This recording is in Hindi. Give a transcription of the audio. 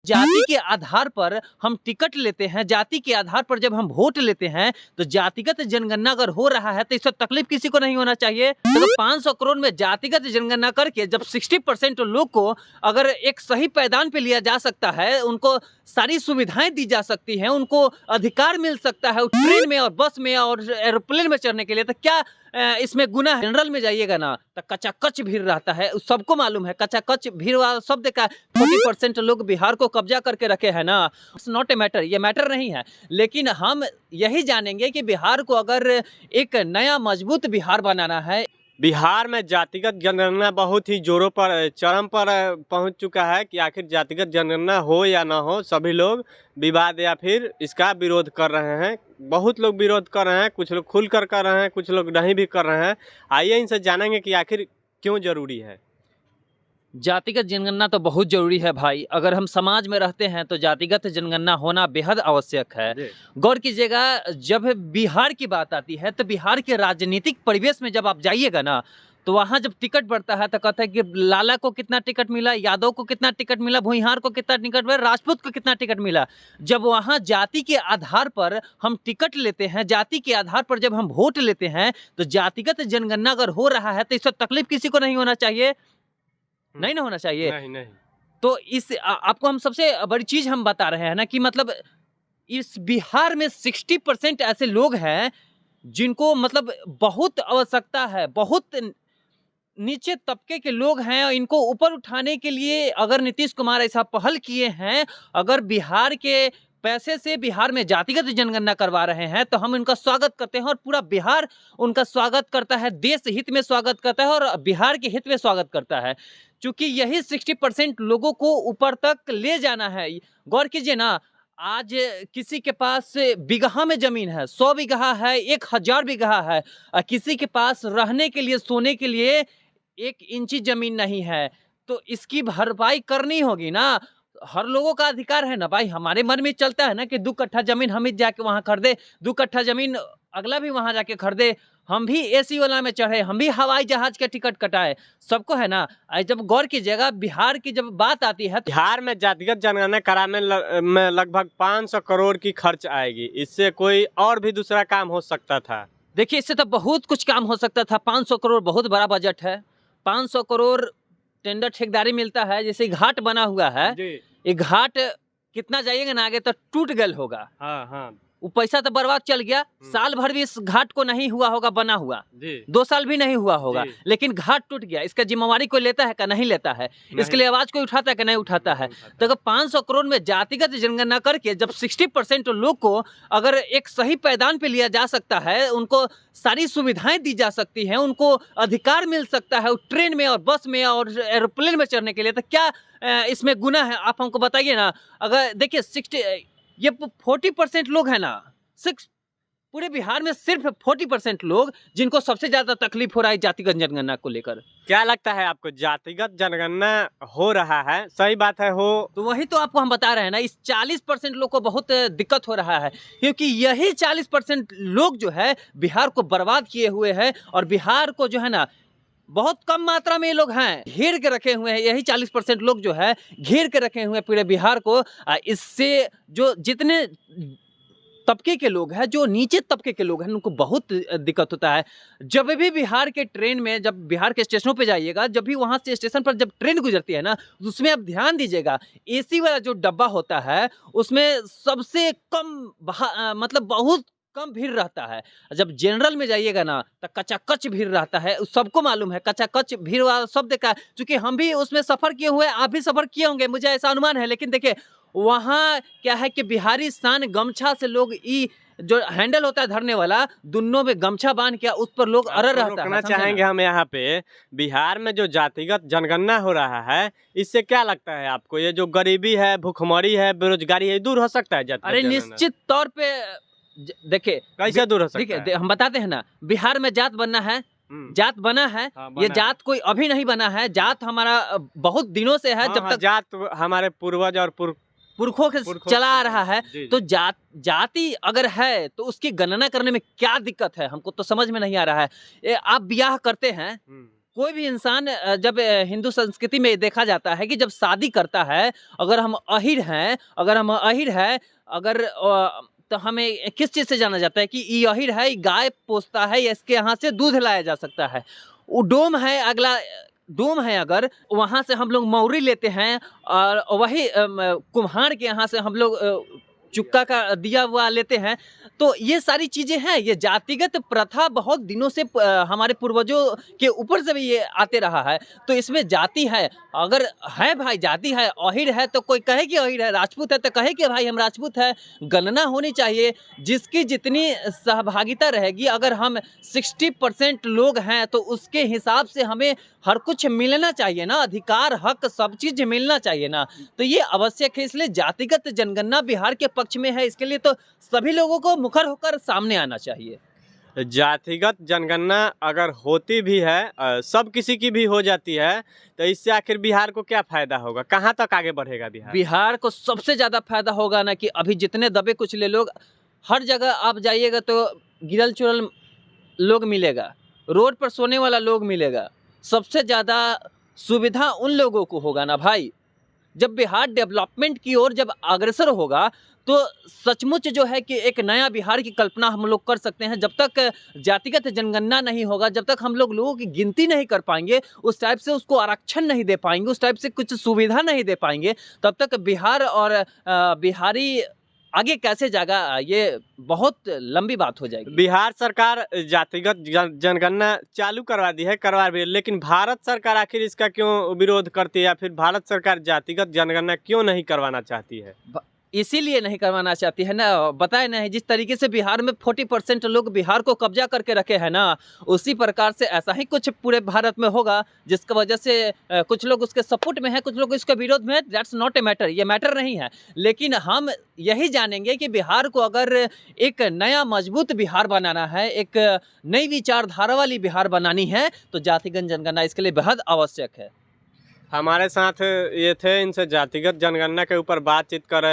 जाति के आधार पर हम टिकट लेते हैं, जाति के आधार पर जब हम वोट लेते हैं, तो जातिगत जनगणना अगर हो रहा है तो इससे तकलीफ किसी को नहीं होना चाहिए। तो 500 करोड़ में जातिगत जनगणना करके जब 60% लोग को अगर एक सही पैदान पे लिया जा सकता है, उनको सारी सुविधाएं दी जा सकती हैं, उनको अधिकार मिल सकता है ट्रेन में और बस में और एरोप्लेन में चढ़ने के लिए, तो क्या इसमें गुना है? जनरल में जाइएगा ना तो कचाकच भीड़ रहता है, सबको मालूम है। कचाकच भीड़ वाला शब्द का 40% लोग बिहार को कब्जा करके रखे हैं ना। इट्स नॉट ए मैटर, ये मैटर नहीं है। लेकिन हम यही जानेंगे कि बिहार को अगर एक नया मजबूत बिहार बनाना है। बिहार में जातिगत जनगणना बहुत ही जोरों पर चरम पर पहुंच चुका है कि आखिर जातिगत जनगणना हो या ना हो, सभी लोग विवाद या फिर इसका विरोध कर रहे हैं। बहुत लोग विरोध कर रहे हैं, कुछ लोग खुलकर कर रहे हैं, कुछ लोग नहीं भी कर रहे हैं। आइए इनसे जानेंगे कि आखिर क्यों जरूरी है। जातिगत जनगणना तो बहुत जरूरी है भाई। अगर हम समाज में रहते हैं तो जातिगत जनगणना होना बेहद आवश्यक है। गौर कीजिएगा, जब बिहार की बात आती है तो बिहार के राजनीतिक परिवेश में जब आप जाइएगा ना, तो वहाँ जब टिकट बढ़ता है तो कहते हैं कि लाला को कितना टिकट मिला, यादव को कितना टिकट मिला, भूइहार को कितना टिकट मिला, राजपूत को कितना टिकट मिला। जब वहाँ जाति के आधार पर हम टिकट लेते हैं, जाति के आधार पर जब हम वोट लेते हैं, तो जातिगत जनगणना अगर हो रहा है तो इससे तकलीफ किसी को नहीं होना चाहिए, नहीं ना होना चाहिए। नहीं। तो इस आपको हम सबसे बड़ी चीज हम बता रहे हैं ना कि मतलब इस बिहार में 60% ऐसे लोग हैं जिनको मतलब बहुत आवश्यकता है, बहुत नीचे तबके के लोग हैं। इनको ऊपर उठाने के लिए अगर नीतीश कुमार ऐसा पहल किए हैं, अगर बिहार के पैसे से बिहार में जातिगत जनगणना करवा रहे हैं, तो हम इनका स्वागत करते हैं और पूरा बिहार उनका स्वागत करता है, देश हित में स्वागत करता है और बिहार के हित में स्वागत करता है। क्योंकि यही 60% लोगों को ऊपर तक ले जाना है। गौर कीजिए ना, आज किसी के पास बीघा में जमीन है, 100 बीघा है, 1000 बीघा है, किसी के पास रहने के लिए, सोने के लिए 1 इंची जमीन नहीं है, तो इसकी भरपाई करनी होगी ना। हर लोगों का अधिकार है ना भाई। हमारे मन में चलता है ना कि 2 कट्ठा जमीन हम ही जाके वहां खरीदे, 2 कट्ठा जमीन अगला भी वहां जाके खरीदे, हम भी एसी वाला में चढ़े, हम भी हवाई जहाज के टिकट कटाए, सबको है ना। जब गौर कीजिएगा, बिहार की जब बात आती है, बिहार में जातिगत जनगणना कराने में लगभग 500 करोड़ की खर्च आएगी। इससे कोई और भी दूसरा काम हो सकता था। देखिए, इससे तो बहुत कुछ काम हो सकता था। 500 करोड़ बहुत बड़ा बजट है। 500 करोड़ टेंडर ठेकेदारी मिलता है। जैसे घाट बना हुआ है, ये घाट कितना जाइएगा ना आगे तो टूट गल होगा। हाँ। वो पैसा तो बर्बाद चल गया। साल भर भी इस घाट को नहीं हुआ होगा बना हुआ, 2 साल भी नहीं हुआ होगा, लेकिन घाट टूट गया। इसका जिम्मेवारी कोई लेता है क्या? नहीं लेता है। इसके लिए आवाज कोई उठाता है कि नहीं उठाता है? तो अगर 500 करोड़ में जातिगत जनगणना करके जब 60% लोग को अगर एक सही पैदान पे लिया जा सकता है, उनको सारी सुविधाएं दी जा सकती हैं, उनको अधिकार मिल सकता है ट्रेन में और बस में और एरोप्लेन में चढ़ने के लिए, तो क्या इसमें गुना है? आप हमको बताइए ना। अगर देखिए ये 40% लोग हैं ना, पूरे बिहार में सिर्फ 40% लोग जिनको सबसे ज्यादा तकलीफ हो रहा है जातिगत जनगणना को लेकर। क्या लगता है आपको, जातिगत जनगणना हो रहा है, सही बात है हो? तो वही तो आपको हम बता रहे हैं ना, इस 40% लोग को बहुत दिक्कत हो रहा है, क्योंकि यही 40% लोग जो है बिहार को बर्बाद किए हुए हैं। और बिहार को जो है ना, बहुत कम मात्रा में ये लोग हैं, घेर के रखे हुए हैं। यही 40% लोग जो है घेर के रखे हुए हैं पूरे बिहार को। इससे जो जितने तबके के लोग हैं, जो नीचे तबके के लोग हैं, उनको बहुत दिक्कत होता है। जब भी बिहार के ट्रेन में, जब बिहार के स्टेशनों पे जाइएगा, जब भी वहां से स्टेशन पर जब ट्रेन गुजरती है ना, उसमें आप ध्यान दीजिएगा, एसी वाला जो डब्बा होता है उसमें सबसे कम मतलब बहुत कम भीड़ रहता है। जब जनरल में जाइएगा ना तो कचाकच भीड़ रहता है, सबको मालूम है। कचाकच भीड़ वाला शब्द का, क्योंकि हम भी उसमें सफर किए हुए, आप भी सफर किए होंगे, मुझे ऐसा अनुमान है। लेकिन देखिए, वहाँ क्या है कि बिहारी स्थान गमछा से लोग जो हैंडल होता है धरने वाला, दोनों में गमछा बांध के उस पर लोग अड़ रहता है। रोकना चाहेंगे हम यहाँ पे, बिहार में जो जातिगत जनगणना हो रहा है, इससे क्या लगता है आपको? ये जो गरीबी है, भुखमरी है, बेरोजगारी है, दूर हो सकता है? अरे निश्चित तौर पे। देखिए कैसे दूर हो सकता है? हम बताते हैं ना, बिहार में जात बनना है, जात बना है। ये जात कोई अभी नहीं बना है, जात हमारा बहुत दिनों से है। जब तक जात हमारे पूर्वज और पुरखों के चला आ रहा है, तो जाति अगर है तो उसकी गणना करने में क्या दिक्कत है? हमको तो समझ में नहीं आ रहा है। आप ब्याह करते हैं, कोई भी इंसान जब हिंदू संस्कृति में देखा जाता है कि जब शादी करता है, अगर हम अहिर हैं, अगर तो हमें किस चीज़ से जाना जाता है कि ये अहिर है, ये गाय पोसता है, या इसके यहाँ से दूध लाया जा सकता है। वो डोम है, अगला डोम है, अगर वहाँ से हम लोग मौरी लेते हैं, और वही कुम्हार के यहाँ से हम लोग चुक्का का दिया हुआ लेते हैं। तो ये सारी चीज़ें हैं, ये जातिगत प्रथा बहुत दिनों से हमारे पूर्वजों के ऊपर से भी ये आते रहा है। तो इसमें जाति है, अगर है भाई जाति है, अहिर है तो कोई कहे कि अहिर है, राजपूत है तो कहे कि भाई हम राजपूत है। गणना होनी चाहिए, जिसकी जितनी सहभागिता रहेगी, अगर हम 60% लोग हैं तो उसके हिसाब से हमें हर कुछ मिलना चाहिए ना, अधिकार हक सब चीज़ मिलना चाहिए ना। तो ये आवश्यक है, इसलिए जातिगत जनगणना बिहार के पक्ष में है। इसके लिए तो सभी लोगों को मुखर होकर सामने आना चाहिए। जातिगत जनगणना अगर होती भी है, सब किसी की भी हो जाती है, तो इससे आखिर बिहार को क्या फायदा होगा, कहाँ तक आगे बढ़ेगा बिहार? बिहार को सबसे ज़्यादा फायदा होगा ना कि अभी जितने दबे कुचले लोग, हर जगह आप जाइएगा तो गिरल चुरल लोग मिलेगा, रोड पर सोने वाला लोग मिलेगा। सबसे ज़्यादा सुविधा उन लोगों को होगा ना भाई। जब बिहार डेवलपमेंट की ओर जब अग्रसर होगा तो सचमुच जो है कि एक नया बिहार की कल्पना हम लोग कर सकते हैं। जब तक जातिगत जनगणना नहीं होगा, जब तक हम लोगों की गिनती नहीं कर पाएंगे, उस टाइप से उसको आरक्षण नहीं दे पाएंगे, उस टाइप से कुछ सुविधा नहीं दे पाएंगे, तब तक बिहार और बिहारी आगे कैसे जाएगा, ये बहुत लंबी बात हो जाएगी। बिहार सरकार जातिगत जनगणना चालू करवा दी है, करवा भी, लेकिन भारत सरकार आखिर इसका क्यों विरोध करती है, या फिर भारत सरकार जातिगत जनगणना क्यों नहीं करवाना चाहती है? इसीलिए नहीं करवाना चाहती है ना, बताए ना, जिस तरीके से बिहार में 40% लोग बिहार को कब्जा करके रखे हैं ना, उसी प्रकार से ऐसा ही कुछ पूरे भारत में होगा, जिसकी वजह से कुछ लोग उसके सपोर्ट में हैं, कुछ लोग इसके विरोध में हैं। दैट्स नॉट ए मैटर, ये मैटर नहीं है। लेकिन हम यही जानेंगे कि बिहार को अगर एक नया मजबूत बिहार बनाना है, एक नई विचारधारा वाली बिहार बनानी है, तो जातिगत जनगणना इसके लिए बेहद आवश्यक है। हमारे साथ ये थे, इनसे जातिगत जनगणना के ऊपर बातचीत कर रहे